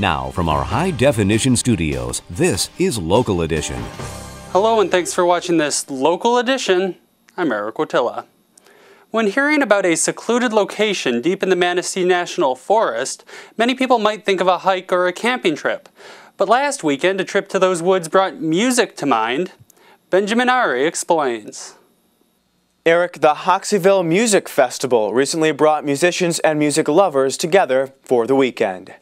Now, from our high-definition studios, this is Local Edition. Hello, and thanks for watching this Local Edition. I'm Eric Wotilla. When hearing about a secluded location deep in the Manistee National Forest, many people might think of a hike or a camping trip. But last weekend, a trip to those woods brought music to mind. Benjamin Ari explains. Eric, the Hoxseyville Music Festival recently brought musicians and music lovers together for the weekend.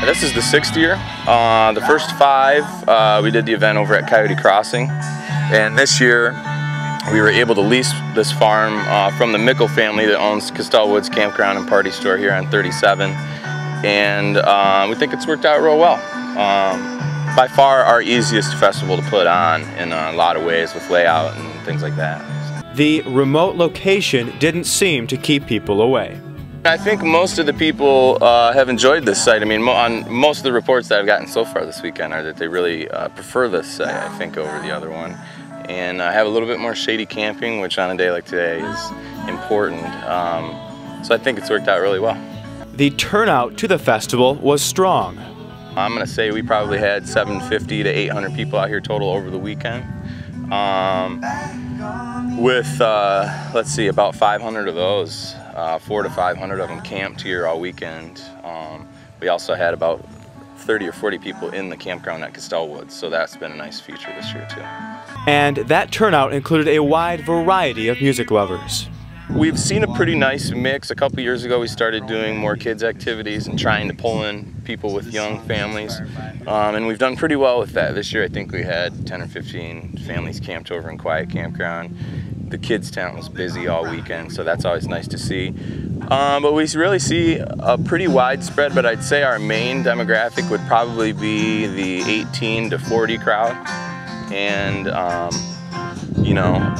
This is the 6th year. The first 5, we did the event over at Coyote Crossing. And this year, we were able to lease this farm from the Mickle family that owns Castell Woods Campground and Party Store here on 37. And we think it's worked out real well. By far our easiest festival to put on in a lot of ways with layout and things like that. The remote location didn't seem to keep people away. I think most of the people have enjoyed this site. I mean, on most of the reports that I've gotten so far this weekend are that they really prefer this site, I think, over the other one. And have a little bit more shady camping, which on a day like today is important. So I think it's worked out really well. The turnout to the festival was strong. I'm going to say we probably had 750 to 800 people out here total over the weekend. With, let's see, about 500 of those, 400 to 500 of them camped here all weekend. We also had about 30 or 40 people in the campground at Castell Woods, so that's been a nice feature this year too. And that turnout included a wide variety of music lovers. We've seen a pretty nice mix. A couple years ago we started doing more kids activities and trying to pull in people with young families. And we've done pretty well with that. This year I think we had 10 or 15 families camped over in Quiet Campground. The kids tent was busy all weekend, so that's always nice to see. But we really see a pretty widespread, but I'd say our main demographic would probably be the 18 to 40 crowd. And you know,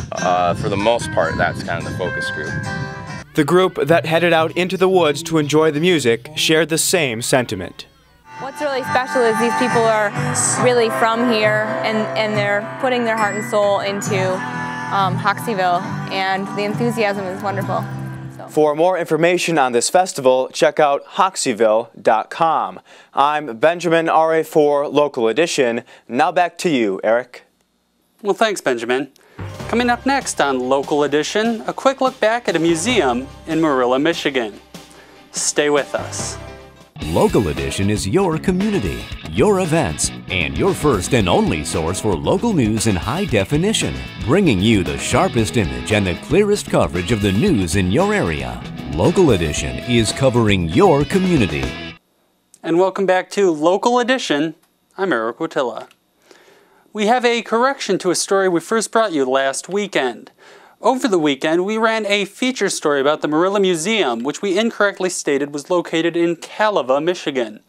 for the most part, that's kind of the focus group. The group that headed out into the woods to enjoy the music shared the same sentiment. What's really special is these people are really from here, and they're putting their heart and soul into Hoxseyville, and the enthusiasm is wonderful. For more information on this festival, check out hoxseyville.com. I'm Benjamin Ari for Local Edition. Now back to you, Eric. Well, thanks, Benjamin. Coming up next on Local Edition, a quick look back at a museum in Marilla, Michigan. Stay with us. Local Edition is your community, your events, and your first and only source for local news in high definition, bringing you the sharpest image and the clearest coverage of the news in your area. Local Edition is covering your community. And welcome back to Local Edition. I'm Eric Wotilla. We have a correction to a story we first brought you last weekend. Over the weekend, we ran a feature story about the Marilla Museum, which we incorrectly stated was located in Callava, Michigan.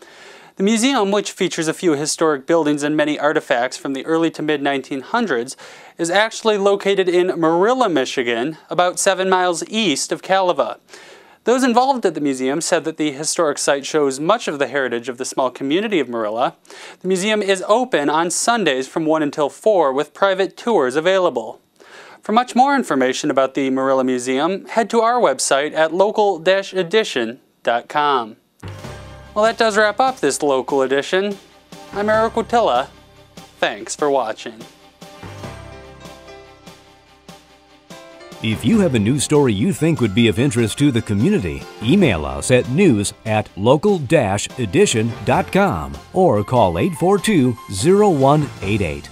The museum, which features a few historic buildings and many artifacts from the early to mid-1900s, is actually located in Marilla, Michigan, about 7 miles east of Callava. Those involved at the museum said that the historic site shows much of the heritage of the small community of Marilla. The museum is open on Sundays from 1 until 4 with private tours available. For much more information about the Marilla Museum, head to our website at local-edition.com. Well, that does wrap up this Local Edition. I'm Eric Wotilla. Thanks for watching. If you have a news story you think would be of interest to the community, email us at news@local-edition.com or call 842-0188.